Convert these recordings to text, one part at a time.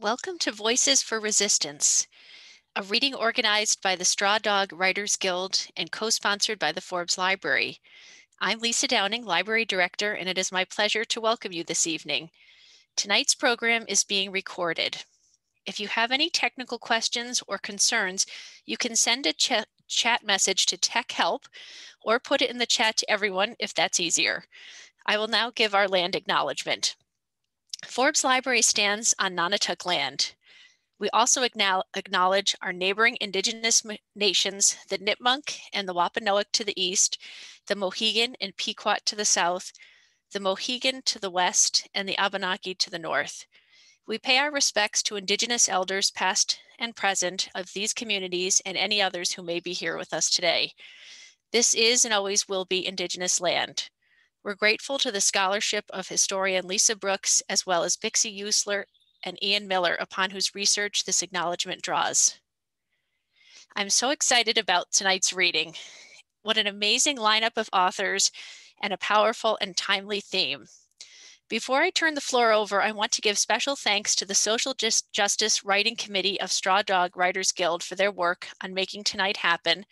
Welcome to Voices for Resistance, a reading organized by the Straw Dog Writers Guild and co-sponsored by the Forbes Library. I'm Lisa Downing, Library Director, and it is my pleasure to welcome you this evening. Tonight's program is being recorded. If you have any technical questions or concerns, you can send a chat message to Tech Help or put it in the chat to everyone if that's easier. I will now give our land acknowledgement. Forbes Library stands on Nonotuck land. We also acknowledge our neighboring Indigenous nations, the Nipmuc and the Wampanoag to the east, the Mohegan and Pequot to the south, the Mohegan to the west, and the Abenaki to the north. We pay our respects to Indigenous elders past and present of these communities and any others who may be here with us today. This is and always will be Indigenous land. We're grateful to the scholarship of historian Lisa Brooks, as well as Bixie Usler and Ian Miller, upon whose research this acknowledgement draws. I'm so excited about tonight's reading. What an amazing lineup of authors and a powerful and timely theme. Before I turn the floor over, I want to give special thanks to the Social Justice Writing Committee of Straw Dog Writers Guild for their work on making tonight happen,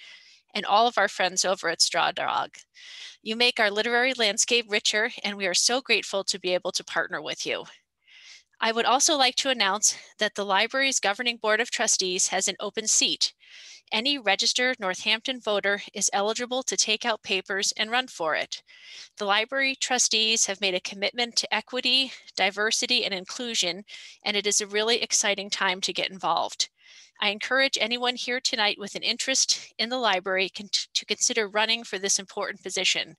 and all of our friends over at Straw Dog. You make our literary landscape richer, and we are so grateful to be able to partner with you. I would also like to announce that the library's Governing Board of Trustees has an open seat. Any registered Northampton voter is eligible to take out papers and run for it. The library trustees have made a commitment to equity, diversity, and inclusion, and it is a really exciting time to get involved. I encourage anyone here tonight with an interest in the library to consider running for this important position.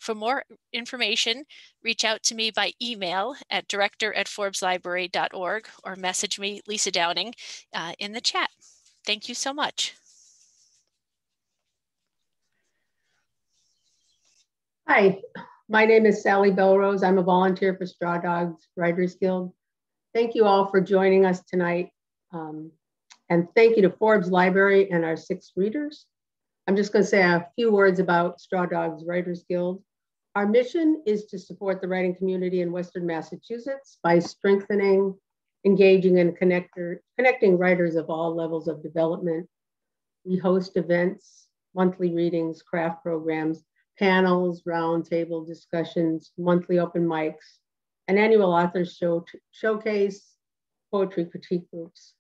For more information, reach out to me by email at director@forbeslibrary.org or message me, Lisa Downing, in the chat. Thank you so much. Hi, my name is Sally Bellerose. I'm a volunteer for Straw Dogs Writers Guild. Thank you all for joining us tonight. And thank you to Forbes Library and our 6 readers. I'm just going to say a few words about Straw Dogs Writers Guild. Our mission is to support the writing community in Western Massachusetts by strengthening, engaging, and connecting writers of all levels of development. We host events, monthly readings, craft programs, panels, roundtable discussions, monthly open mics, an annual authors showcase, poetry critique groups.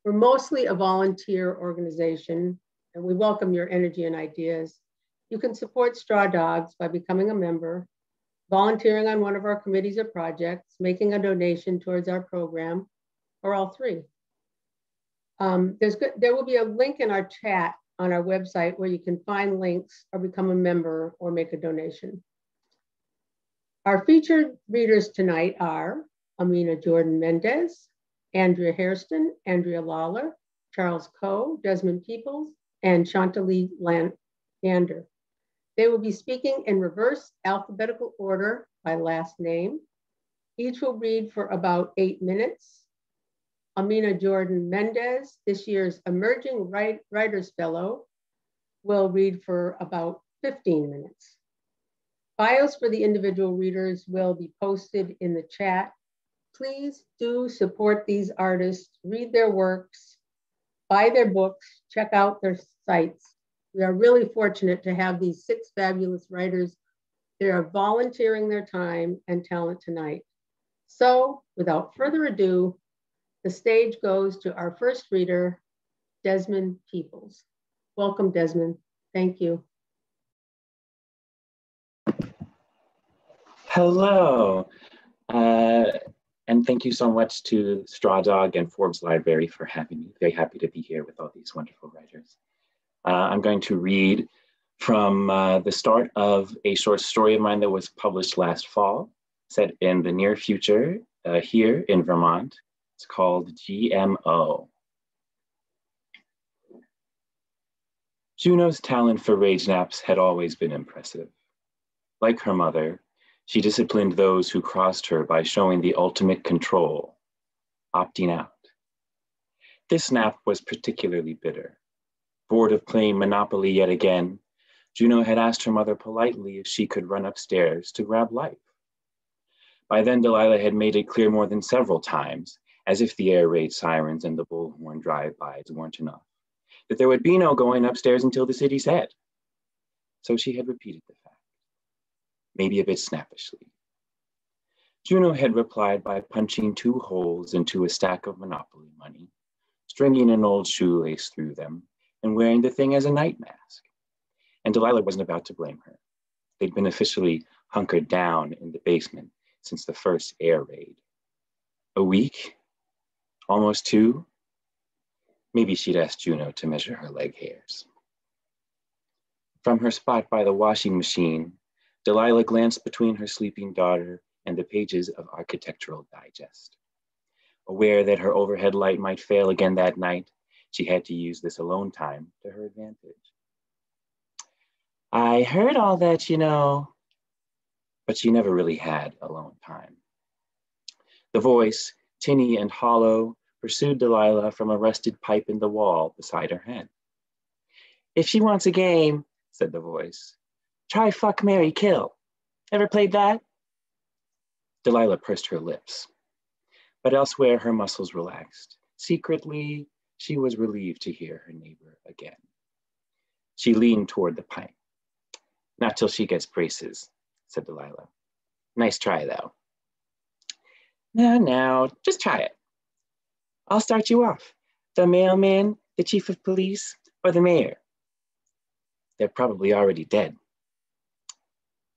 We're mostly a volunteer organization, and we welcome your energy and ideas. You can support Straw Dogs by becoming a member, volunteering on one of our committees or projects, making a donation towards our program, or all 3. There will be a link in our chat on our website where you can find links or become a member or make a donation. Our featured readers tonight are Amina Jordan-Mendez, Andrea Hairston, Andrea Lawlor, Charles Coe, Desmond Peoples, and Shanta Lee Gander. They will be speaking in reverse alphabetical order by last name. Each will read for about 8 minutes. Amina Jordan-Mendez, this year's Emerging Writers Fellow, will read for about 15 minutes. Bios for the individual readers will be posted in the chat. Please do support these artists, read their works, buy their books, check out their sites. We are really fortunate to have these 6 fabulous writers. They are volunteering their time and talent tonight. So without further ado, the stage goes to our first reader, Desmond Peoples. Welcome, Desmond. Thank you. Hello. And thank you so much to Straw Dog and Forbes Library for having me. Very happy to be here with all these wonderful writers. I'm going to read from the start of a short story of mine that was published last fall, set in the near future here in Vermont. It's called GMO. Juno's talent for rage naps had always been impressive. Like her mother, she disciplined those who crossed her by showing the ultimate control, opting out. This nap was particularly bitter. Bored of playing Monopoly yet again, Juno had asked her mother politely if she could run upstairs to grab life. By then, Delilah had made it clear more than several times, as if the air raid sirens and the bullhorn drive-bys weren't enough, that there would be no going upstairs until the city said. So she had repeated the fact, maybe a bit snappishly. Juno had replied by punching 2 holes into a stack of Monopoly money, stringing an old shoelace through them, and wearing the thing as a night mask. And Delilah wasn't about to blame her. They'd been officially hunkered down in the basement since the first air raid. A week? Almost 2? Maybe she'd asked Juno to measure her leg hairs. From her spot by the washing machine, Delilah glanced between her sleeping daughter and the pages of Architectural Digest. Aware that her overhead light might fail again that night, she had to use this alone time to her advantage. I heard all that, you know, but she never really had alone time. The voice, tinny and hollow, pursued Delilah from a rusted pipe in the wall beside her head. If she wants a game, said the voice, try fuck, marry, kill. Ever played that? Delilah pursed her lips, but elsewhere her muscles relaxed. Secretly, she was relieved to hear her neighbor again. She leaned toward the pipe. Not till she gets braces, said Delilah. Nice try, though. Now, just try it. I'll start you off. The mailman, the chief of police, or the mayor? They're probably already dead.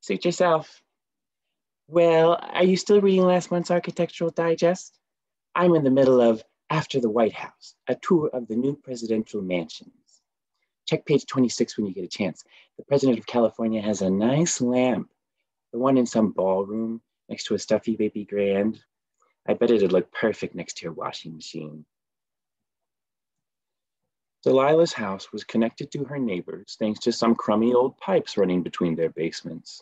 Suit yourself. Well, are you still reading last month's Architectural Digest? I'm in the middle of After the White House, a tour of the new presidential mansions. Check page 26 when you get a chance. The president of California has a nice lamp, the one in some ballroom next to a stuffy baby grand. I bet it'd look perfect next to your washing machine. Delilah's house was connected to her neighbors thanks to some crummy old pipes running between their basements.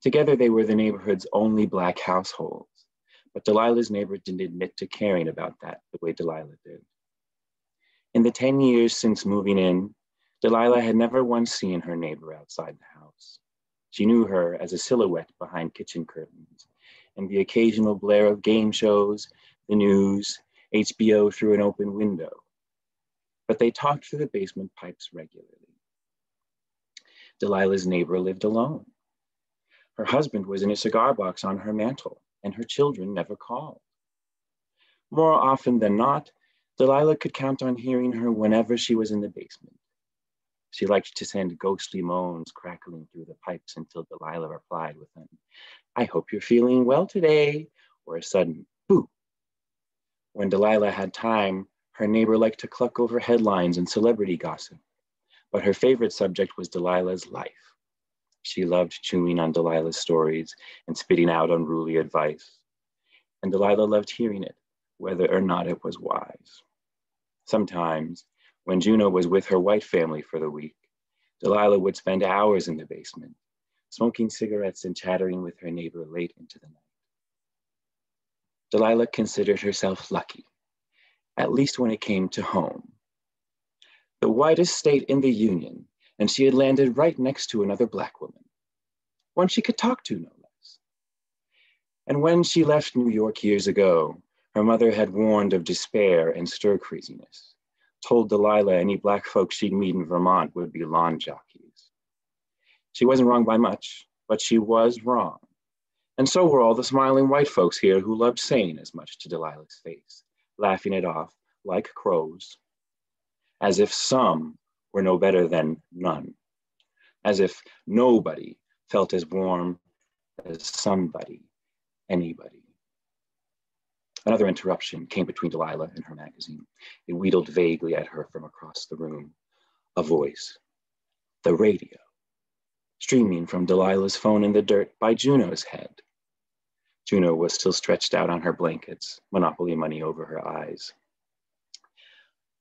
Together, they were the neighborhood's only Black households, but Delilah's neighbor didn't admit to caring about that the way Delilah did. In the 10 years since moving in, Delilah had never once seen her neighbor outside the house. She knew her as a silhouette behind kitchen curtains and the occasional blare of game shows, the news, HBO through an open window. But they talked through the basement pipes regularly. Delilah's neighbor lived alone. Her husband was in a cigar box on her mantle, and her children never called. More often than not, Delilah could count on hearing her whenever she was in the basement. She liked to send ghostly moans crackling through the pipes until Delilah replied with an, I hope you're feeling well today, or a sudden boo. When Delilah had time, her neighbor liked to cluck over headlines and celebrity gossip, but her favorite subject was Delilah's life. She loved chewing on Delilah's stories and spitting out unruly advice, and Delilah loved hearing it, whether or not it was wise. Sometimes, when Juno was with her white family for the week, Delilah would spend hours in the basement, smoking cigarettes and chattering with her neighbor late into the night. Delilah considered herself lucky, at least when it came to home. The whitest state in the Union, and she had landed right next to another Black woman, one she could talk to, no less. And when she left New York years ago, her mother had warned of despair and stir craziness, told Delilah any Black folks she'd meet in Vermont would be lawn jockeys. She wasn't wrong by much, but she was wrong. And so were all the smiling white folks here who loved saying as much to Delilah's face, laughing it off like crows, as if some were no better than none, as if nobody felt as warm as somebody, anybody. Another interruption came between Delilah and her magazine. It wheedled vaguely at her from across the room. A voice, the radio, streaming from Delilah's phone in the dirt by Juno's head. Juno was still stretched out on her blankets, Monopoly money over her eyes.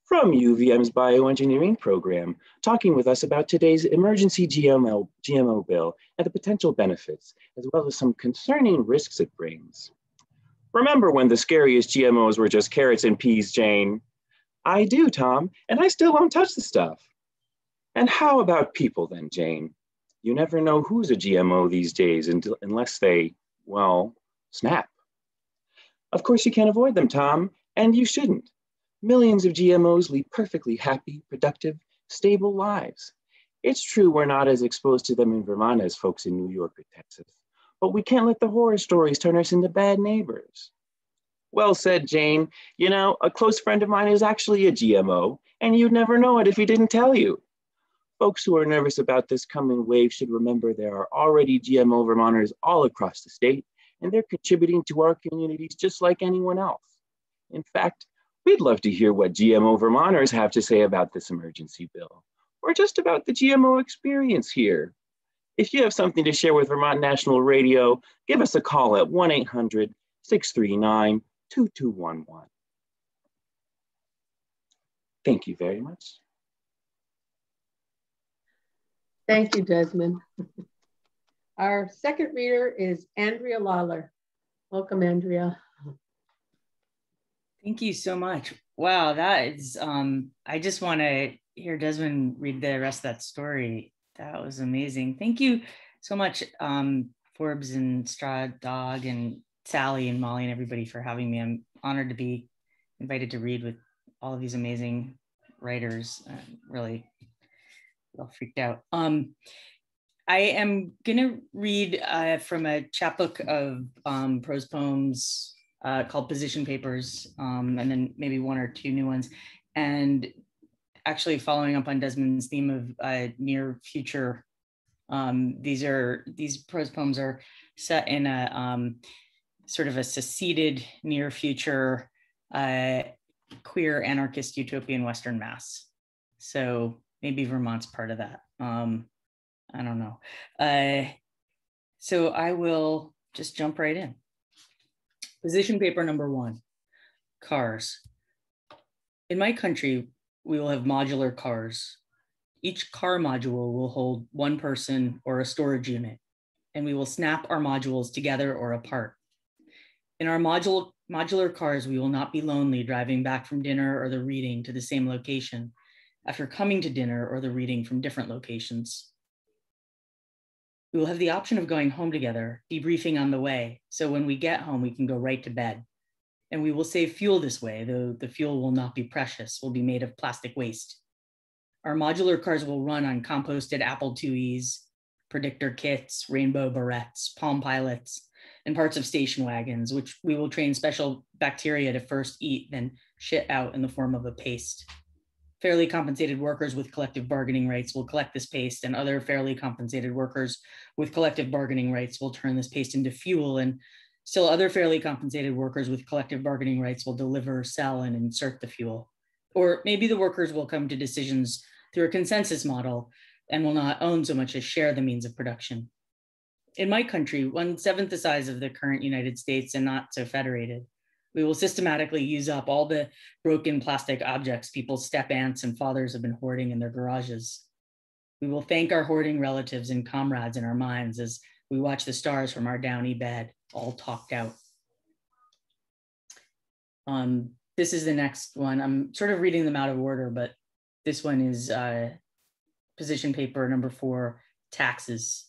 From UVM's bioengineering program, talking with us about today's emergency GMO bill and the potential benefits, as well as some concerning risks it brings. Remember when the scariest GMOs were just carrots and peas, Jane? I do, Tom, and I still won't touch the stuff. And how about people then, Jane? You never know who's a GMO these days unless they, well, snap. Of course you can't avoid them, Tom, and you shouldn't. Millions of GMOs lead perfectly happy, productive, stable lives. It's true we're not as exposed to them in Vermont as folks in New York or Texas, but we can't let the horror stories turn us into bad neighbors. Well said, Jane. You know, a close friend of mine is actually a GMO, and you'd never know it if he didn't tell you. Folks who are nervous about this coming wave should remember there are already GMO Vermonters all across the state, and they're contributing to our communities just like anyone else. In fact, we'd love to hear what GMO Vermonters have to say about this emergency bill, or just about the GMO experience here. If you have something to share with Vermont National Radio, give us a call at 1-800-639-2211. Thank you very much. Thank you, Desmond. Our second reader is Andrea Lawlor. Welcome, Andrea. Thank you so much. Wow, that is, I just want to hear Desmond read the rest of that story. That was amazing. Thank you so much, Forbes and Straw Dog and Sally and Molly and everybody for having me. I'm honored to be invited to read with all of these amazing writers. Really all freaked out. I am gonna read from a chapbook of prose poems called Position Papers, and then maybe one or two new ones. And actually following up on Desmond's theme of near future, these prose poems are set in a sort of a seceded near future queer anarchist utopian Western Mass. So maybe Vermont's part of that. I don't know. So I will just jump right in. Position paper number 1, cars. In my country, we will have modular cars. Each car module will hold one person or a storage unit, and we will snap our modules together or apart. In our modular cars, we will not be lonely driving back from dinner or the reading to the same location after coming to dinner or the reading from different locations. We will have the option of going home together, debriefing on the way, so when we get home, we can go right to bed. And we will save fuel this way, though the fuel will not be precious, will be made of plastic waste. Our modular cars will run on composted Apple IIes, predictor kits, rainbow barrettes, Palm Pilots, and parts of station wagons, which we will train special bacteria to first eat, then shit out in the form of a paste. Fairly compensated workers with collective bargaining rights will collect this paste, and other fairly compensated workers with collective bargaining rights will turn this paste into fuel, and still other fairly compensated workers with collective bargaining rights will deliver, sell, and insert the fuel. Or maybe the workers will come to decisions through a consensus model and will not own so much as share the means of production. In my country, 1/7 the size of the current United States and not so federated, we will systematically use up all the broken plastic objects people's step aunts and fathers have been hoarding in their garages. We will thank our hoarding relatives and comrades in our minds as we watch the stars from our downy bed, all talked out. This is the next one. I'm sort of reading them out of order, but this one is position paper number 4, taxes.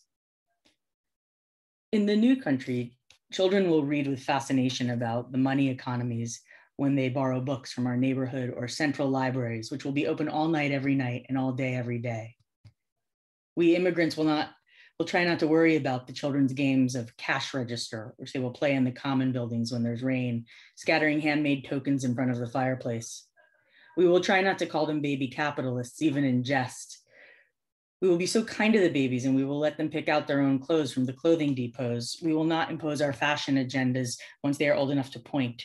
In the new country, children will read with fascination about the money economies when they borrow books from our neighborhood or central libraries, which will be open all night, every night, and all day, every day. We immigrants will try not to worry about the children's games of cash register, which they will play in the common buildings when there's rain, scattering handmade tokens in front of the fireplace. We will try not to call them baby capitalists, even in jest. We will be so kind to the babies and we will let them pick out their own clothes from the clothing depots. We will not impose our fashion agendas once they are old enough to point.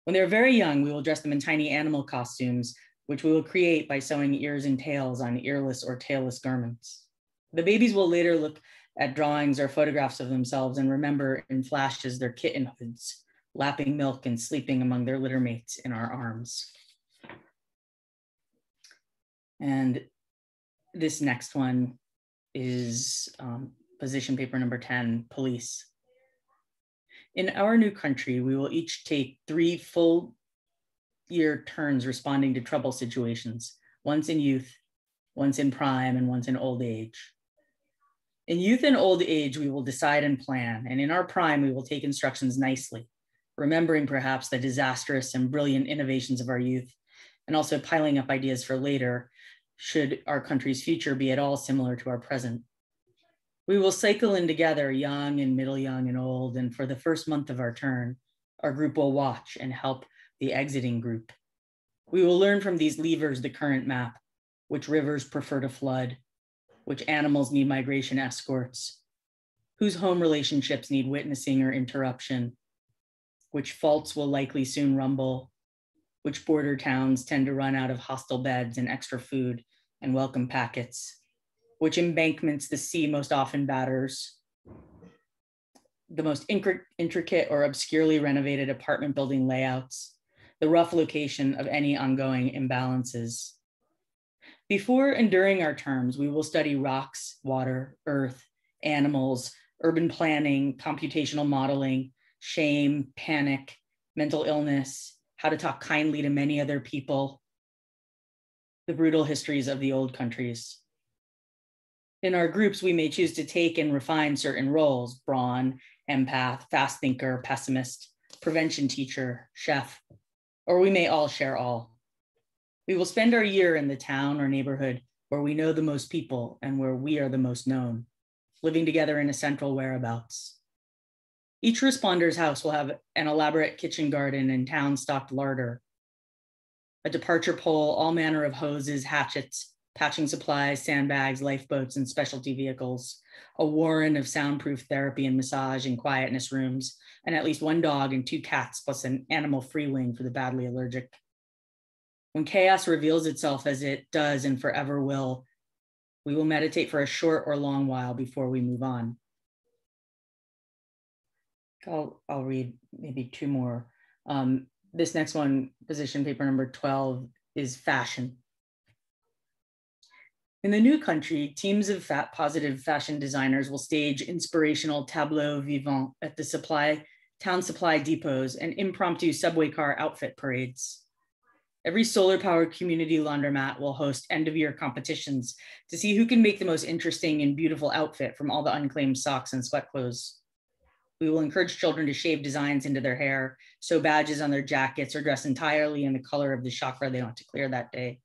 When they're very young, we will dress them in tiny animal costumes, which we will create by sewing ears and tails on earless or tailless garments. The babies will later look at drawings or photographs of themselves and remember in flashes their kittenhoods, lapping milk and sleeping among their litter mates in our arms. And this next one is position paper number 10, police. In our new country, we will each take 3 full year turns responding to trouble situations, once in youth, once in prime, and once in old age. In youth and old age, we will decide and plan, and in our prime, we will take instructions nicely. remembering perhaps the disastrous and brilliant innovations of our youth, and also piling up ideas for later, should our country's future be at all similar to our present. We will cycle in together, young and middle young and old, and for the first month of our turn, our group will watch and help the exiting group. We will learn from these leavers the current map, which rivers prefer to flood, which animals need migration escorts, whose home relationships need witnessing or interruption, which faults will likely soon rumble, which border towns tend to run out of hostel beds and extra food and welcome packets, which embankments the sea most often batters, the most intricate or obscurely renovated apartment building layouts, the rough location of any ongoing imbalances. Before and during our terms, we will study rocks, water, earth, animals, urban planning, computational modeling, shame, panic, mental illness, how to talk kindly to many other people, the brutal histories of the old countries. In our groups, we may choose to take and refine certain roles: brawn, empath, fast thinker, pessimist, prevention teacher, chef, or we may all share all. We will spend our year in the town or neighborhood where we know the most people and where we are the most known, living together in a central whereabouts. Each responder's house will have an elaborate kitchen garden and town-stocked larder, a departure pole, all manner of hoses, hatchets, patching supplies, sandbags, lifeboats, and specialty vehicles, a warren of soundproof therapy and massage and quietness rooms, and at least one dog and 2 cats, plus an animal-free wing for the badly allergic. When chaos reveals itself, as it does and forever will, we will meditate for a short or long while before we move on. I'll read maybe 2 more. This next one, position paper number 12, is fashion. In the new country, teams of positive fashion designers will stage inspirational tableaux vivants at the town supply depots and impromptu subway car outfit parades. Every solar-powered community laundromat will host end-of-year competitions to see who can make the most interesting and beautiful outfit from all the unclaimed socks and sweat clothes. We will encourage children to shave designs into their hair, sew badges on their jackets, or dress entirely in the color of the chakra they want to clear that day.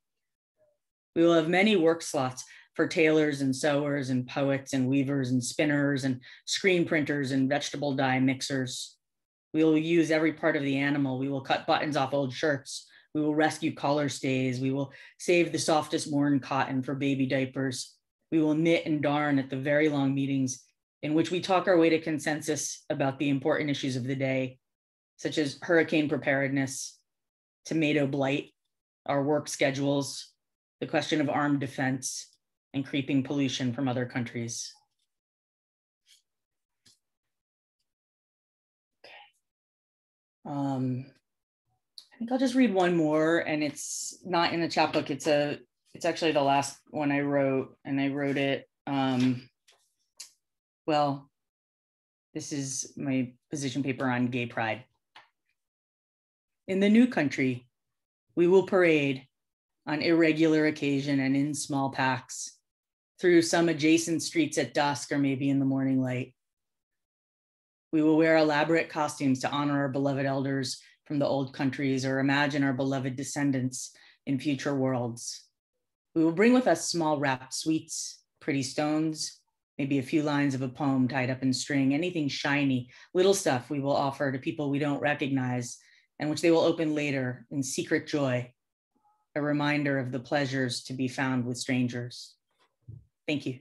We will have many work slots for tailors and sewers and poets and weavers and spinners and screen printers and vegetable dye mixers. We will use every part of the animal. We will cut buttons off old shirts. We will rescue collar stays. We will save the softest worn cotton for baby diapers. We will knit and darn at the very long meetings in which we talk our way to consensus about the important issues of the day, such as hurricane preparedness, tomato blight, our work schedules, the question of armed defense, and creeping pollution from other countries. I think I'll just read one more, and it's not in the chapbook. It's actually the last one I wrote, and I wrote it. Well, this is my position paper on gay pride. In the new country, we will parade on irregular occasion and in small packs through some adjacent streets at dusk or maybe in the morning light. We will wear elaborate costumes to honor our beloved elders from the old countries or imagine our beloved descendants in future worlds. We will bring with us small wrapped sweets, pretty stones, maybe a few lines of a poem tied up in string, anything shiny, little stuff we will offer to people we don't recognize and which they will open later in secret joy, a reminder of the pleasures to be found with strangers. Thank you.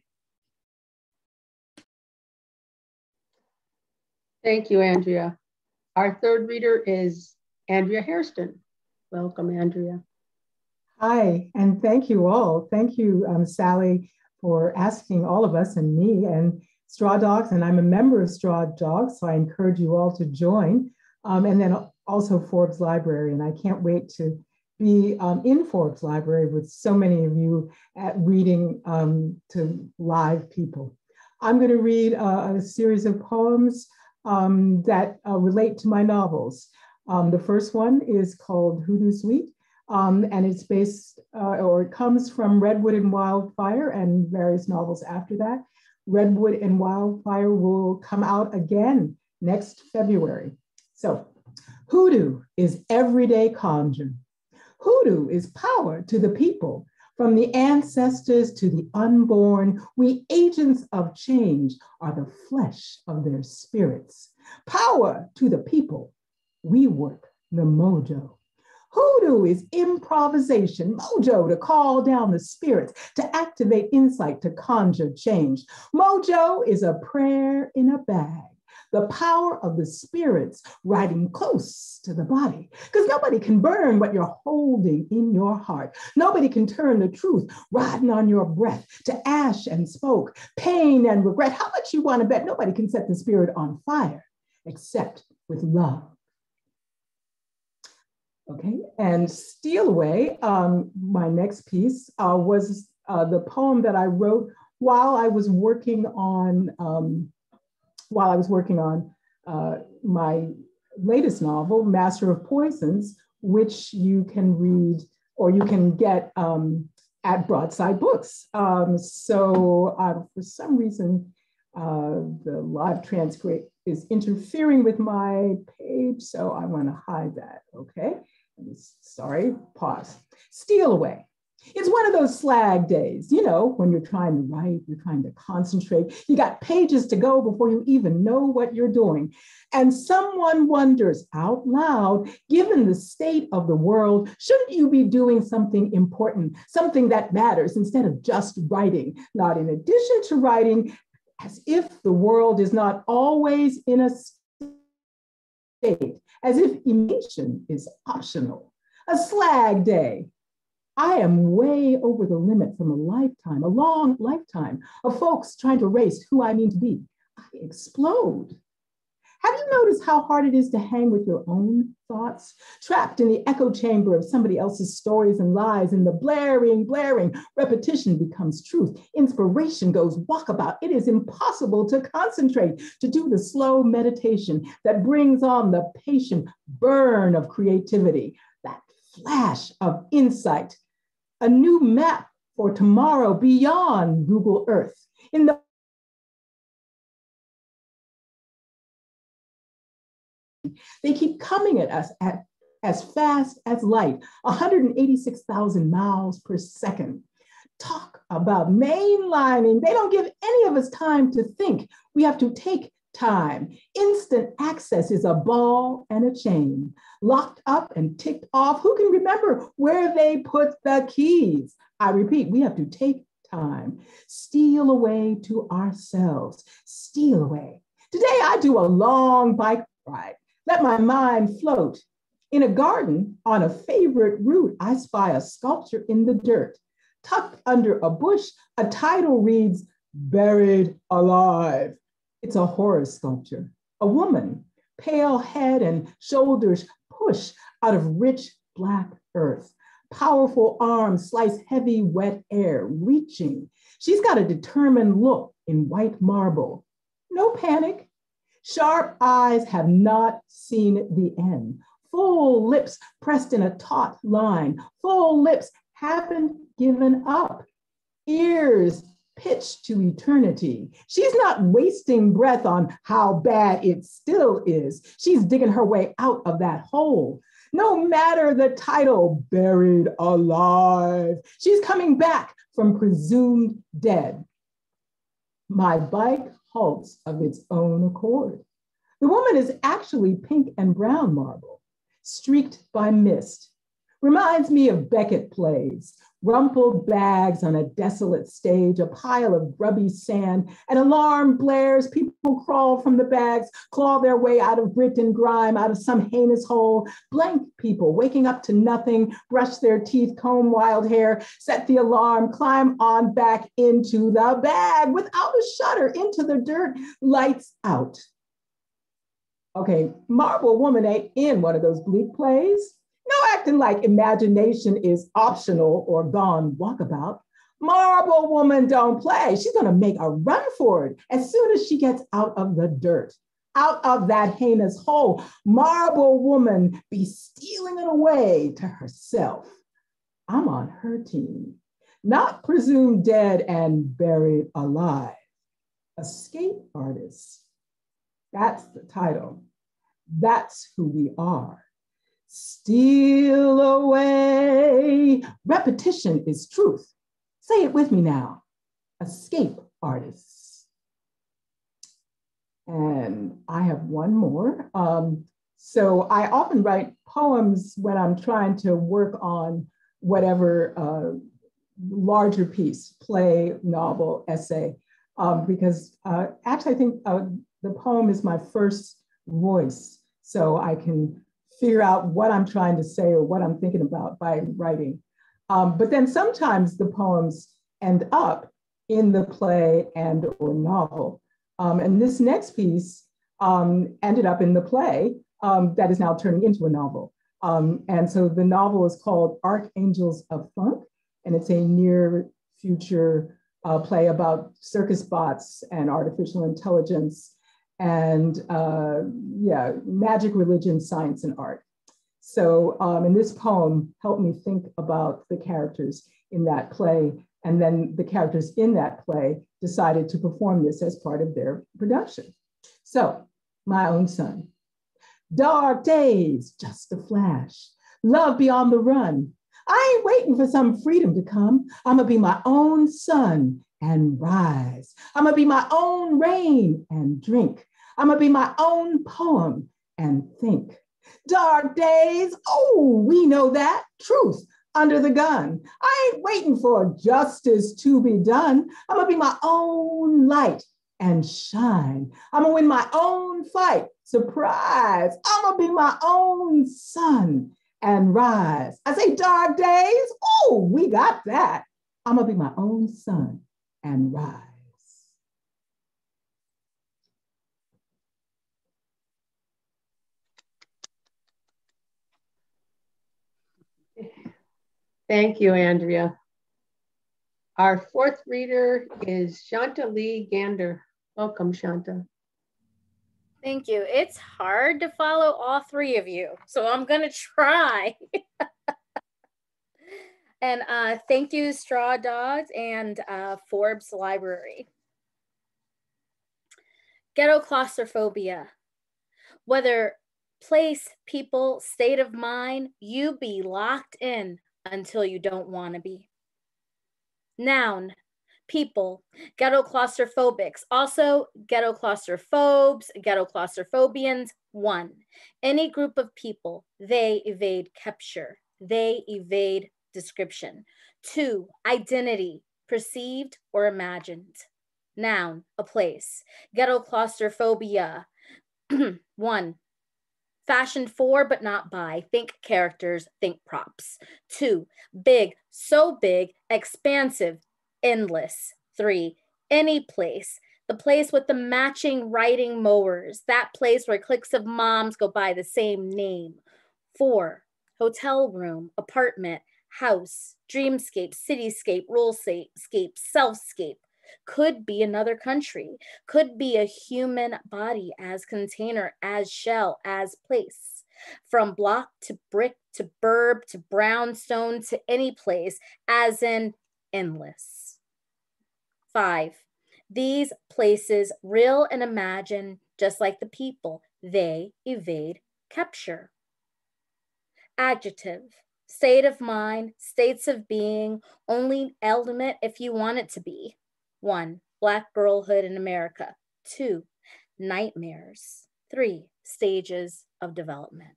Thank you, Andrea. Our third reader is Andrea Hairston. Welcome, Andrea. Hi, and thank you all. Thank you, Sally, for asking all of us and me and Straw Dogs, and I'm a member of Straw Dogs, so I encourage you all to join. And then also Forbes Library, and I can't wait to be in Forbes Library with so many of you at reading to live people. I'm going to read a series of poems that relate to my novels. The first one is called Hoodoo Sweet, and it's based, or it comes from Redwood and Wildfire and various novels after that. Redwood and Wildfire will come out again next February. So Hoodoo is everyday conjure. Hoodoo is power to the people. From the ancestors to the unborn, we agents of change are the flesh of their spirits. Power to the people. We work the mojo. Hoodoo is improvisation, mojo to call down the spirits, to activate insight, to conjure change. Mojo is a prayer in a bag, the power of the spirits riding close to the body. Because nobody can burn what you're holding in your heart. Nobody can turn the truth riding on your breath to ash and smoke, pain and regret. How much you want to bet? Nobody can set the spirit on fire except with love. Okay, and Steal Away, my next piece, was the poem that I wrote while I was working on my latest novel, Master of Poisons, which you can read or you can get at Broadside Books. For some reason, the live transcript is interfering with my page, so I want to hide that, okay? Sorry, pause. Steal Away. It's one of those slag days, you know, when you're trying to write, you're trying to concentrate, you got pages to go before you even know what you're doing. And someone wonders out loud, given the state of the world, shouldn't you be doing something important, something that matters instead of just writing? Not in addition to writing, as if the world is not always in a state, as if emotion is optional. A slag day. I am way over the limit from a lifetime, a long lifetime of folks trying to erase who I mean to be. I explode. Have you noticed how hard it is to hang with your own thoughts? Trapped in the echo chamber of somebody else's stories and lies, and the blaring repetition becomes truth. Inspiration goes walkabout. It is impossible to concentrate, to do the slow meditation that brings on the patient burn of creativity, that flash of insight, a new map for tomorrow beyond Google Earth. In the They keep coming at us at as fast as light, 186,000 miles per second. Talk about mainlining. They don't give any of us time to think. We have to take time. Instant access is a ball and a chain, locked up and ticked off. Who can remember where they put the keys? I repeat, we have to take time. Steal away to ourselves. Steal away. Today I do a long bike ride. Let my mind float. In a garden, on a favorite route, I spy a sculpture in the dirt. Tucked under a bush, a title reads, "Buried Alive." It's a horror sculpture. A woman, pale head and shoulders push out of rich black earth. Powerful arms slice heavy, wet air, reaching. She's got a determined look in white marble. No panic. Sharp eyes have not seen the end. Full lips pressed in a taut line. Full lips haven't given up. Ears pitched to eternity. She's not wasting breath on how bad it still is. She's digging her way out of that hole. No matter the title, Buried Alive. She's coming back from presumed dead. My bike halts of its own accord. The woman is actually pink and brown marble, streaked by mist. Reminds me of Beckett plays, rumpled bags on a desolate stage, a pile of grubby sand, an alarm blares, people crawl from the bags, claw their way out of grit and grime, out of some heinous hole, blank people waking up to nothing, brush their teeth, comb wild hair, set the alarm, climb on back into the bag without a shudder, into the dirt, lights out. Okay, Marble Woman ain't in one of those bleak plays. No acting like imagination is optional or gone walkabout. Marble Woman don't play. She's gonna make a run for it as soon as she gets out of the dirt, out of that heinous hole. Marble Woman be stealing it away to herself. I'm on her team, not presumed dead and buried alive. Escape Artist. That's the title. That's who we are. Steal away. Repetition is truth. Say it with me now. Escape artists. And I have one more. So I often write poems when I'm trying to work on whatever larger piece, play, novel, essay, because actually I think the poem is my first voice. So I can figure out what I'm trying to say or what I'm thinking about by writing. But then sometimes the poems end up in the play and or novel. And this next piece ended up in the play that is now turning into a novel. And so the novel is called Archangels of Funk, and it's a near future play about circus bots and artificial intelligence and magic, religion, science, and art. So and this poem helped me think about the characters in that play. And then the characters in that play decided to perform this as part of their production. So, my own son. Dark days, just a flash. Love beyond the run. I ain't waiting for some freedom to come. I'ma be my own sun and rise. I'ma be my own rain and drink. I'ma be my own poem and think. Dark days, oh, we know that. Truth under the gun. I ain't waiting for justice to be done. I'm gonna be my own light and shine. I'm gonna win my own fight. Surprise. I'm gonna be my own sun and rise. I say dark days. Oh, we got that. I'm gonna be my own sun and rise. Thank you, Andrea. Our fourth reader is Shanta Lee Gander. Welcome, Shanta. Thank you. It's hard to follow all three of you, so I'm going to try. And thank you, Straw Dogs and Forbes Library. Ghetto claustrophobia. Whether place, people, state of mind, you be locked in until you don't want to be. Noun, people, ghetto claustrophobics, also ghetto claustrophobes, ghetto claustrophobians. 1, any group of people, they evade capture, they evade description. 2, identity, perceived or imagined. Noun, a place, ghetto claustrophobia. 1, fashioned for but not by, think characters, think props. 2, big, so big, expansive, endless. 3, any place, the place with the matching writing mowers, that place where cliques of moms go by the same name. 4, hotel room, apartment, house, dreamscape, cityscape, rulescape, selfscape. Could be another country, could be a human body as container, as shell, as place. From block to brick to burb to brownstone to any place, as in endless. 5, these places, real and imagined, just like the people, they evade capture. Adjective, state of mind, states of being, only element if you want it to be. 1, Black girlhood in America. 2, nightmares. 3, stages of development.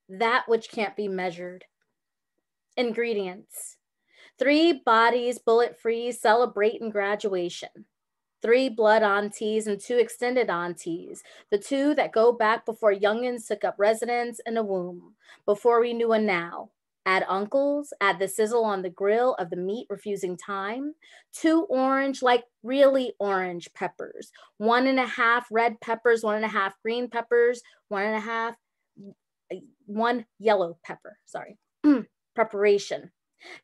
That which can't be measured. Ingredients. 3 bodies bullet-free celebrating graduation. 3 blood aunties and 2 extended aunties, the 2 that go back before youngins took up residence in a womb, before we knew a now. Add uncles, add the sizzle on the grill of the meat refusing time. 2 orange, like really orange peppers. 1.5 red peppers, 1.5 green peppers, 1 yellow pepper, sorry. Preparation.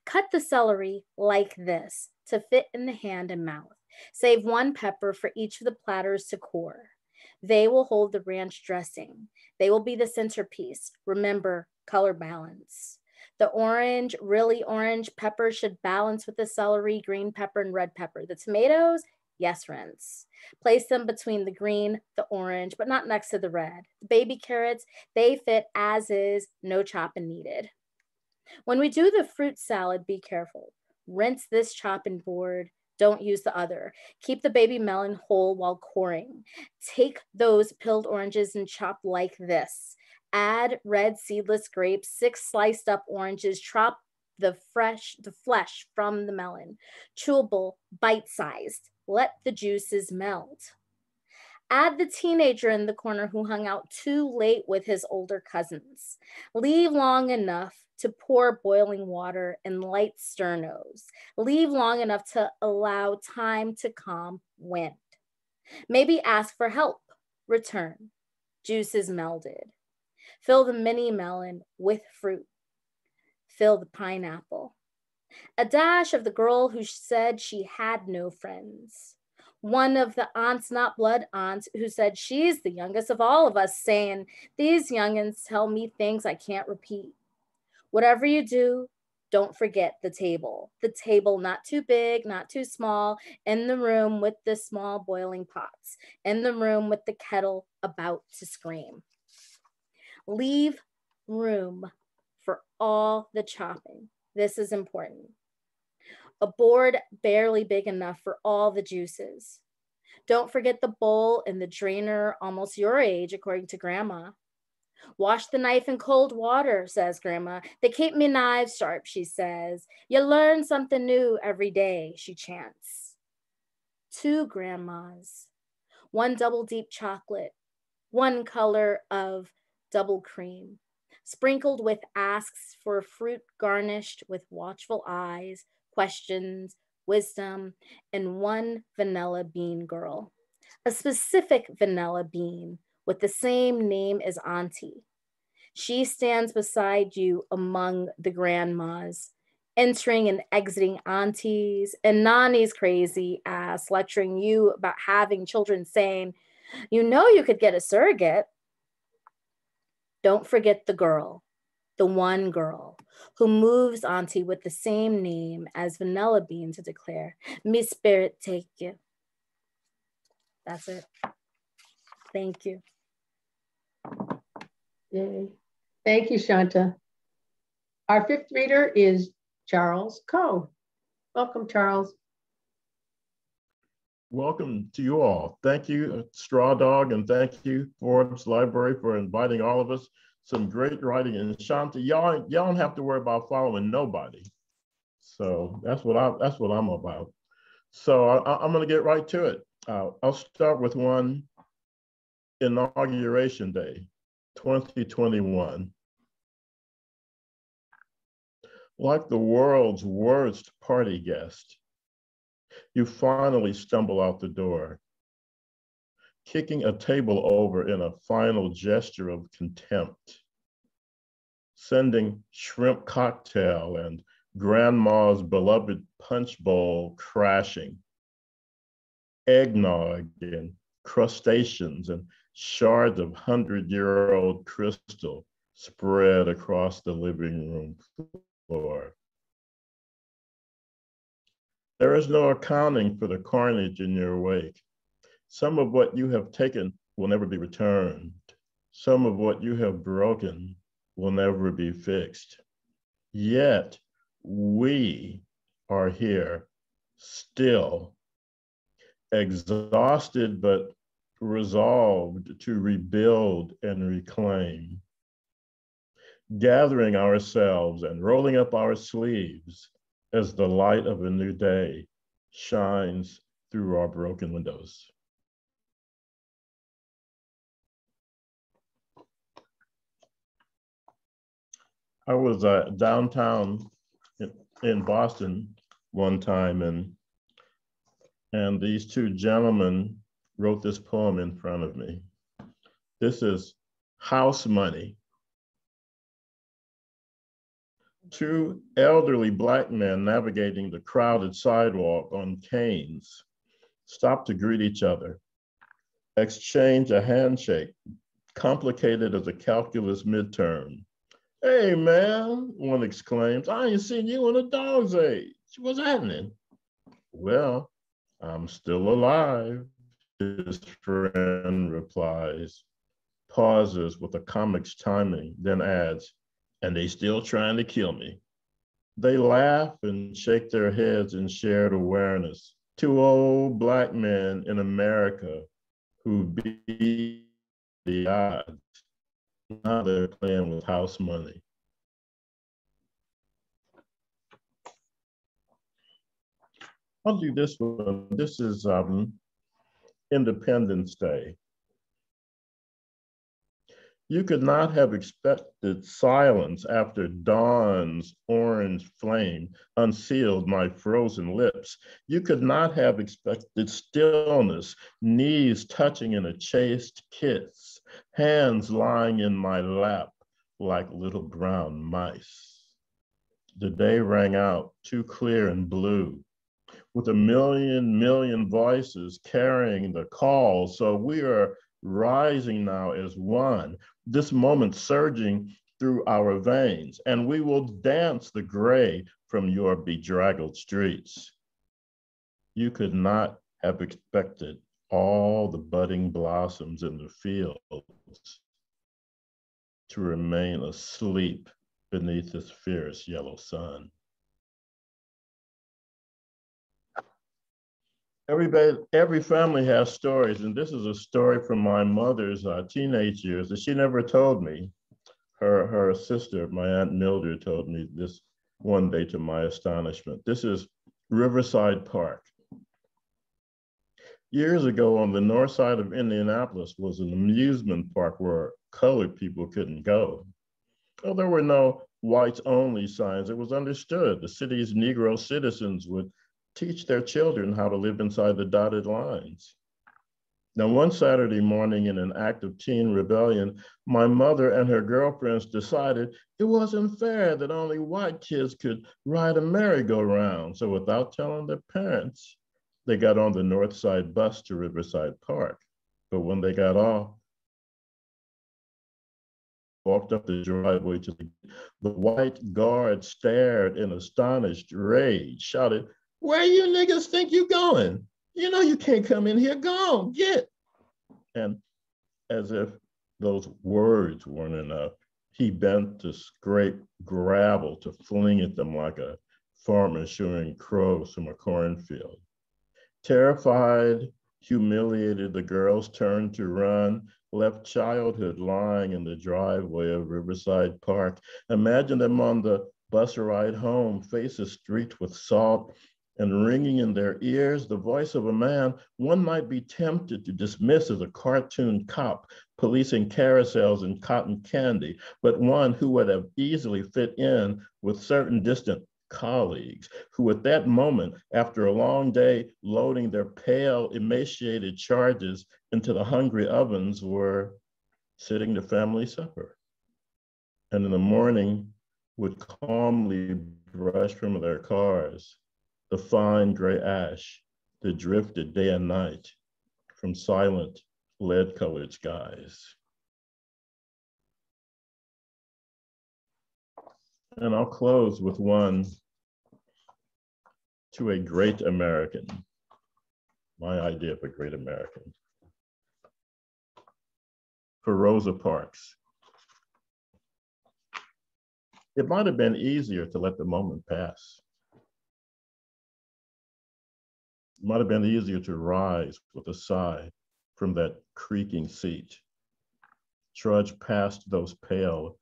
Cut the celery like this to fit in the hand and mouth. Save 1 pepper for each of the platters to core. They will hold the ranch dressing. They will be the centerpiece. Remember, color balance. The orange, really orange pepper should balance with the celery, green pepper, and red pepper. The tomatoes, yes, rinse. Place them between the green, the orange, but not next to the red. The baby carrots, they fit as is, no chopping needed. When we do the fruit salad, be careful. Rinse this chopping board. Don't use the other. Keep the baby melon whole while coring. Take those peeled oranges and chop like this. Add red seedless grapes, 6 sliced up oranges, chop the flesh from the melon. Chewable, bite-sized. Let the juices melt. Add the teenager in the corner who hung out too late with his older cousins. Leave long enough to pour boiling water and light sternos. Leave long enough to allow time to calm wind. Maybe ask for help. Return. Juices melded. Fill the mini melon with fruit. Fill the pineapple. A dash of the girl who said she had no friends. One of the aunts, not blood aunts, who said she's the youngest of all of us, saying, these youngins tell me things I can't repeat. Whatever you do, don't forget the table. The table not too big, not too small, in the room with the small boiling pots, in the room with the kettle about to scream. Leave room for all the chopping. This is important. A board barely big enough for all the juices. Don't forget the bowl and the drainer, almost your age, according to Grandma. Wash the knife in cold water, says Grandma. They keep me knives sharp, she says. You learn something new every day, she chants. 2 grandmas, 1 double deep chocolate, 1 color of double cream, sprinkled with asks for fruit garnished with watchful eyes, questions, wisdom, and 1 vanilla bean girl. A specific vanilla bean with the same name as Auntie. She stands beside you among the grandmas, entering and exiting aunties and Nani's crazy ass, lecturing you about having children, saying, you know you could get a surrogate. Don't forget the girl, the one girl who moves Auntie with the same name as vanilla bean to declare, me spirit take you. That's it. Thank you. Yay. Thank you, Shanta. Our 5th reader is Charles Coe. Welcome, Charles. Welcome to you all. Thank you, Straw Dog, and thank you, Forbes Library, for inviting all of us. Some great writing. And Shanta, y'all don't have to worry about following nobody. So that's what I'm about. So I'm going to get right to it. I'll start with one. Inauguration Day, 2021. Like the world's worst party guest, you finally stumble out the door, kicking a table over in a final gesture of contempt, sending shrimp cocktail and grandma's beloved punch bowl crashing, eggnog and crustaceans and shards of 100-year-old crystal spread across the living room floor. There is no accounting for the carnage in your wake. Some of what you have taken will never be returned. Some of what you have broken will never be fixed. Yet we are here still, exhausted but resolved to rebuild and reclaim, gathering ourselves and rolling up our sleeves as the light of a new day shines through our broken windows. I was downtown in Boston one time, and these 2 gentlemen wrote this poem in front of me. This is House Money. 2 elderly Black men navigating the crowded sidewalk on canes stop to greet each other, exchange a handshake, complicated as a calculus midterm, Hey, man, one exclaims, I ain't seen you in a dog's age. What's happening? Well, I'm still alive, his friend replies, pauses with a comic's timing, then adds, and they still trying to kill me. They laugh and shake their heads in shared awareness. Two old Black men in America who beat the odds. Now they're playing with house money. I'll do this one. This is Independence Day. You could not have expected silence after dawn's orange flame unsealed my frozen lips. You could not have expected stillness, knees touching in a chaste kiss, hands lying in my lap like little brown mice. The day rang out too clear and blue, with a million voices carrying the call. So we are rising now as one, this moment surging through our veins, and we will dance the gray from your bedraggled streets. You could not have expected all the budding blossoms in the fields to remain asleep beneath this fierce yellow sun. Every family has stories, and this is a story from my mother's teenage years that she never told me. Her sister, my Aunt Mildred, told me this one day to my astonishment. This is Riverside Park. Years ago on the north side of Indianapolis was an amusement park where colored people couldn't go. Well, there were no whites only signs. It was understood the city's Negro citizens would teach their children how to live inside the dotted lines. Now, one Saturday morning in an act of teen rebellion, my mother and her girlfriends decided it wasn't fair that only white kids could ride a merry-go-round. So without telling their parents, they got on the North Side bus to Riverside Park. But when they got off, walked up the driveway to the white guard stared in astonished rage, shouted, "Where you niggas think you going? You know you can't come in here. Go on, get." And as if those words weren't enough, he bent to scrape gravel to fling at them like a farmer shooing crows from a cornfield. Terrified, humiliated, the girls turned to run, left childhood lying in the driveway of Riverside Park. Imagine them on the bus ride home, faces streaked with salt, and ringing in their ears the voice of a man one might be tempted to dismiss as a cartoon cop policing carousels and cotton candy, but one who would have easily fit in with certain distant colleagues who at that moment, after a long day loading their pale, emaciated charges into the hungry ovens, were sitting to family supper. And in the morning would calmly brush from their cars the fine gray ash that drifted day and night from silent lead-colored skies. And I'll close with one to a great American, my idea of a great American. For Rosa Parks. It might have been easier to let the moment pass. It might have been easier to rise with a sigh from that creaking seat, trudge past those pale,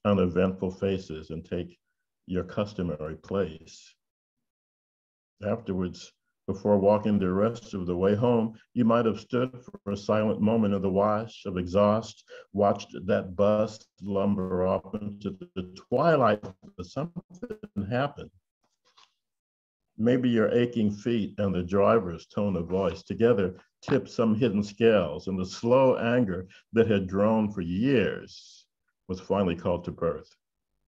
uneventful faces and take your customary place. Afterwards, before walking the rest of the way home, you might have stood for a silent moment in the wash of exhaust, watched that bus lumber off into the twilight, but something happened. Maybe your aching feet and the driver's tone of voice together tipped some hidden scales, and the slow anger that had grown for years was finally called to birth.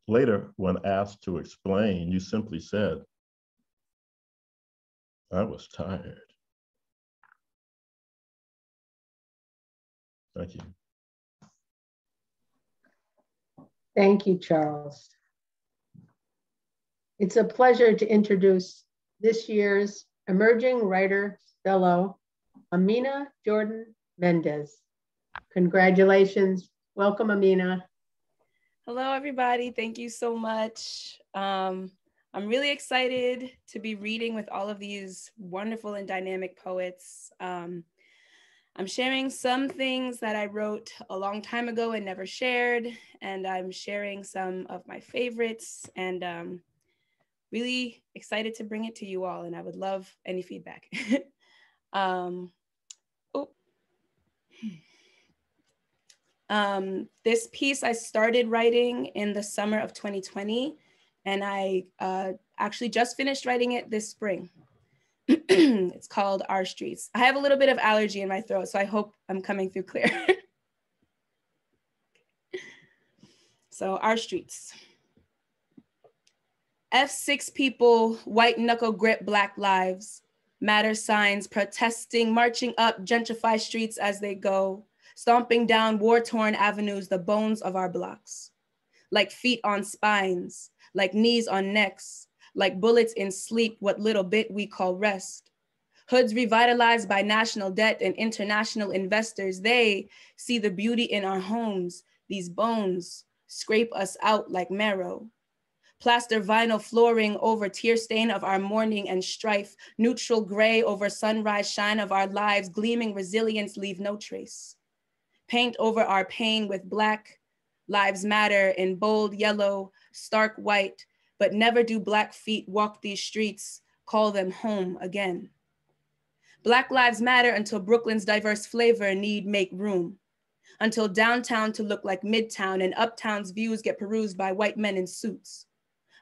Later, when asked to explain, you simply said, "I was tired." Thank you. Thank you, Charles. It's a pleasure to introduce this year's Emerging Writer Fellow, Amina Jordan-Mendez. Congratulations. Welcome, Amina. Hello, everybody. Thank you so much. I'm really excited to be reading with all of these wonderful and dynamic poets. I'm sharing some things that I wrote a long time ago and never shared, and I'm sharing some of my favorites, and really excited to bring it to you all, and I would love any feedback. This piece I started writing in the summer of 2020, and I actually just finished writing it this spring. It's called Our Streets. I have a little bit of allergy in my throat, so I hope I'm coming through clear. So, Our Streets. F6 people, white knuckle grip Black lives, matter signs, protesting, marching up gentrified streets as they go, stomping down war-torn avenues, the bones of our blocks. Like feet on spines, like knees on necks, like bullets in sleep, what little bit we call rest. Hoods revitalized by national debt and international investors, they see the beauty in our homes, these bones scrape us out like marrow. Plaster vinyl flooring over tear stain of our mourning and strife, neutral gray over sunrise shine of our lives, gleaming resilience leave no trace. Paint over our pain with Black lives matter in bold yellow, stark white, but never do Black feet walk these streets, call them home again. Black lives matter until Brooklyn's diverse flavor need make room, until downtown to look like Midtown and uptown's views get perused by white men in suits.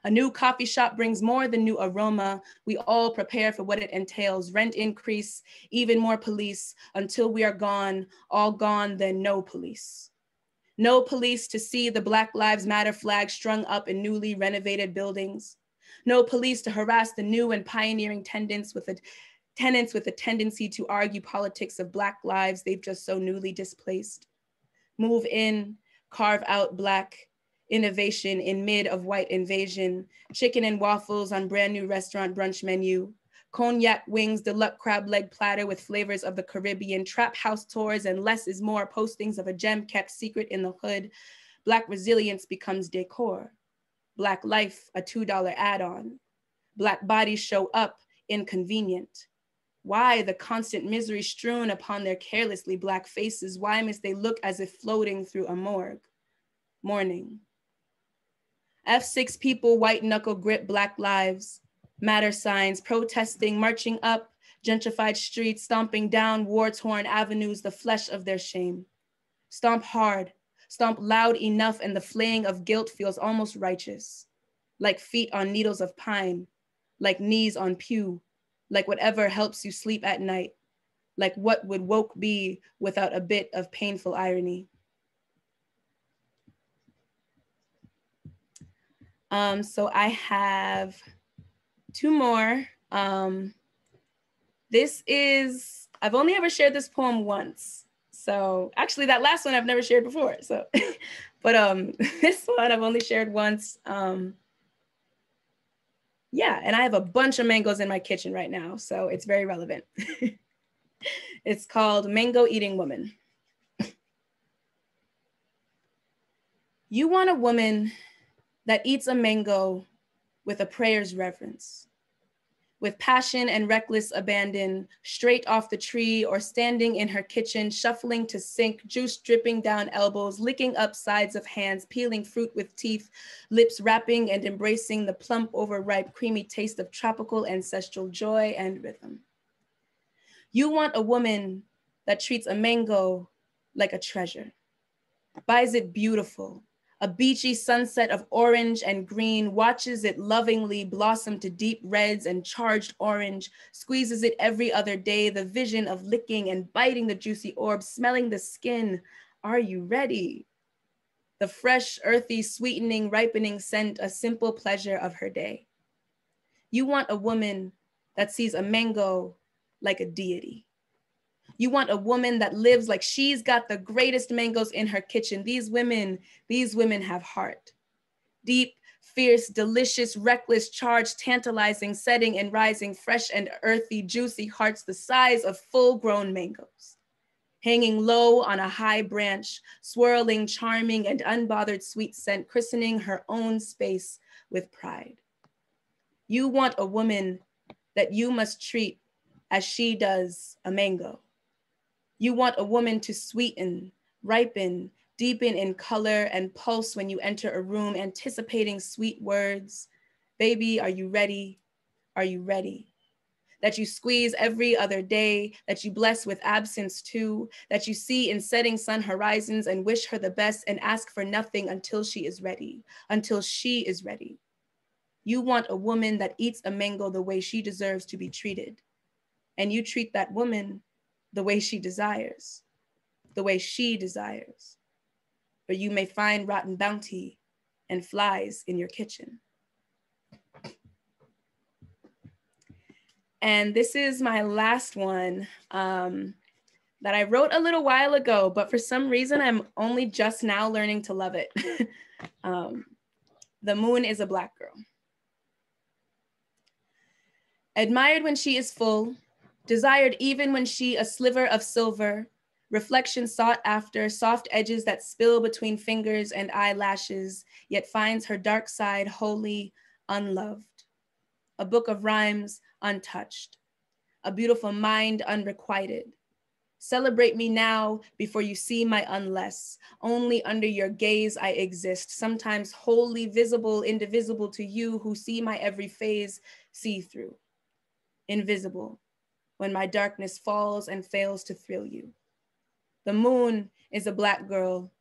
A new coffee shop brings more than new aroma. We all prepare for what it entails. Rent increase, even more police, until we are gone, all gone, then no police. No police to see the Black Lives Matter flag strung up in newly renovated buildings. No police to harass the new and pioneering tenants with a tendency to argue politics of Black lives they've just so newly displaced. Move in, carve out Black innovation in mid of white invasion, chicken and waffles on brand new restaurant brunch menu, cognac wings, deluxe crab leg platter with flavors of the Caribbean, trap house tours and less is more postings of a gem kept secret in the hood. Black resilience becomes decor. Black life, a $2 add-on. Black bodies show up inconvenient. Why the constant misery strewn upon their carelessly Black faces? Why must they look as if floating through a morgue? Morning. F6 people, white knuckle grip Black lives, matter signs, protesting, marching up gentrified streets, stomping down war-torn avenues, the flesh of their shame. Stomp hard, stomp loud enough, and the flaying of guilt feels almost righteous, like feet on needles of pine, like knees on pew, like whatever helps you sleep at night, like what would woke be without a bit of painful irony. So I have two more. This is, I've only ever shared this poem once. So actually that last one I've never shared before. So, but this one I've only shared once. Yeah, and I have a bunch of mangoes in my kitchen right now, so it's very relevant. It's called Mango Eating Woman. You want a woman that eats a mango with a prayer's reverence, with passion and reckless abandon, straight off the tree or standing in her kitchen, shuffling to sink, juice dripping down elbows, licking up sides of hands, peeling fruit with teeth, lips wrapping and embracing the plump, overripe, creamy taste of tropical ancestral joy and rhythm. You want a woman that treats a mango like a treasure, buys it beautiful, a beachy sunset of orange and green, watches it lovingly blossom to deep reds and charged orange, squeezes it every other day, the vision of licking and biting the juicy orb, smelling the skin. Are you ready? The fresh, earthy, sweetening, ripening scent, a simple pleasure of her day. You want a woman that sees a mango like a deity, You want a woman that lives like she's got the greatest mangoes in her kitchen. These women have heart. Deep, fierce, delicious, reckless, charged, tantalizing, setting and rising, fresh and earthy, juicy hearts the size of full-grown mangoes. Hanging low on a high branch, swirling, charming, and unbothered sweet scent, christening her own space with pride. You want a woman that you must treat as she does a mango. You want a woman to sweeten, ripen, deepen in color and pulse when you enter a room, anticipating sweet words. Baby, are you ready? Are you ready? That you squeeze every other day, that you bless with absence too, that you see in setting sun horizons and wish her the best and ask for nothing until she is ready, until she is ready. You want a woman that eats a mango the way she deserves to be treated. And you treat that woman the way she desires, the way she desires. Or you may find rotten bounty and flies in your kitchen. And this is my last one that I wrote a little while ago, but for some reason I'm only just now learning to love it. The moon is a Black girl. Admired when she is full, desired even when she a sliver of silver, reflection sought after, soft edges that spill between fingers and eyelashes, yet finds her dark side wholly unloved. A book of rhymes untouched, a beautiful mind unrequited. Celebrate me now before you see my unless. Only under your gaze I exist, sometimes wholly visible, indivisible to you who see my every phase see-through. Invisible, when my darkness falls and fails to thrill you. The moon is a Black girl.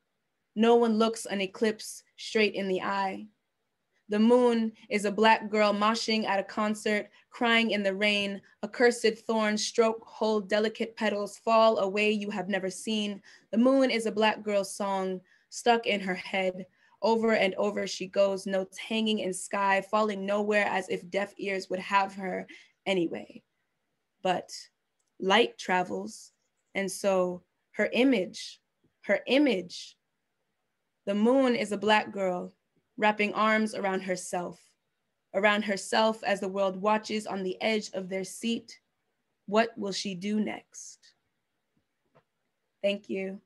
No one looks an eclipse straight in the eye. The moon is a Black girl moshing at a concert, crying in the rain, accursed thorns stroke, hold delicate petals, fall away you have never seen. The moon is a Black girl's song stuck in her head. Over and over she goes, notes hanging in sky, falling nowhere as if deaf ears would have her anyway. But light travels, and so her image. The moon is a Black girl wrapping arms around herself as the world watches on the edge of their seat. What will she do next? Thank you.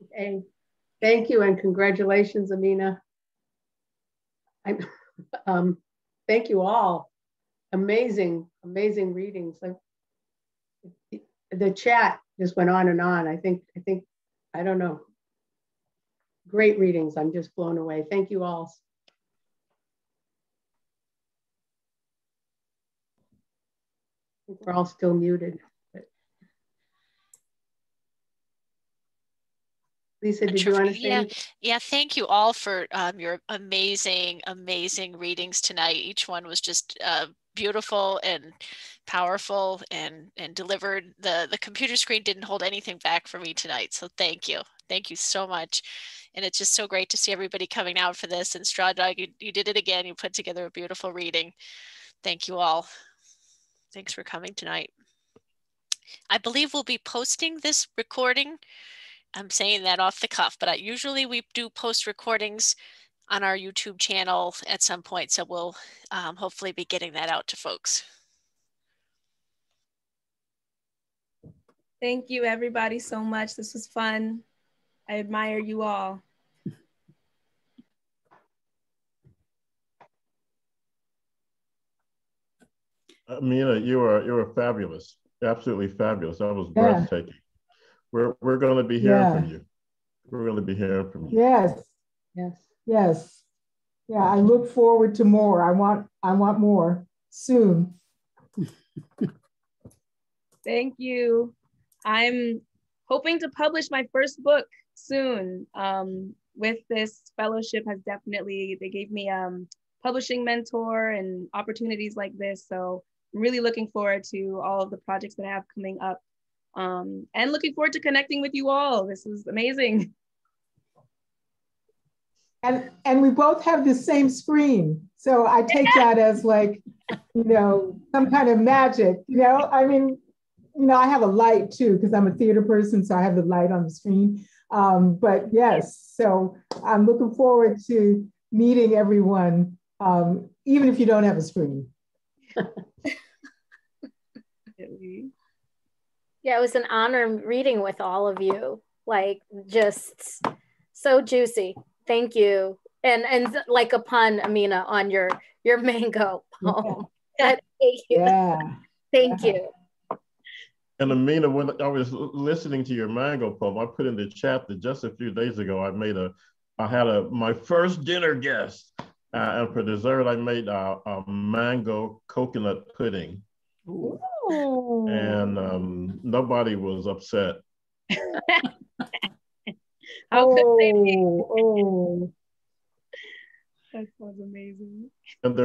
Okay. Thank you and congratulations, Amina. Thank you all. Amazing, amazing readings. The chat just went on and on. I think, I don't know. Great readings. I'm just blown away. Thank you all. I think we're all still muted. Lisa, did you want to say? Yeah, thank you all for your amazing, amazing readings tonight. Each one was just beautiful and powerful and delivered. The computer screen didn't hold anything back for me tonight. So thank you. Thank you so much. And it's just so great to see everybody coming out for this. And Straw Dog, you did it again. You put together a beautiful reading. Thank you all. Thanks for coming tonight. I believe we'll be posting this recording. I'm saying that off the cuff, but usually we do post recordings on our YouTube channel at some point. So we'll hopefully be getting that out to folks. Thank you everybody so much. This was fun. I admire you all. Amina, you are fabulous. Absolutely fabulous. That was breathtaking. We're going to be hearing from you. We're going to be hearing from you. Yes. Yes. Yes. Yeah, I look forward to more. I want more soon. Thank you. I'm hoping to publish my first book soon. With this fellowship has definitely, they gave me a publishing mentor and opportunities like this. So I'm really looking forward to all of the projects that I have coming up. And looking forward to connecting with you all. This is amazing. And we both have the same screen. So I take that as like, you know, some kind of magic, you know? I mean, you know, I have a light too, because I'm a theater person, so I have the light on the screen. But yes, so I'm looking forward to meeting everyone, even if you don't have a screen. Yeah, it was an honor reading with all of you. Like, just so juicy. Thank you. And like a pun, Amina, on your mango poem. Yeah. Thank you. Yeah. Thank you. And Amina, when I was listening to your mango poem, I put in the chat that just a few days ago, I had my first dinner guest. And for dessert, I made a mango coconut pudding. Ooh. And nobody was upset. How could they be? Oh. That was amazing. And there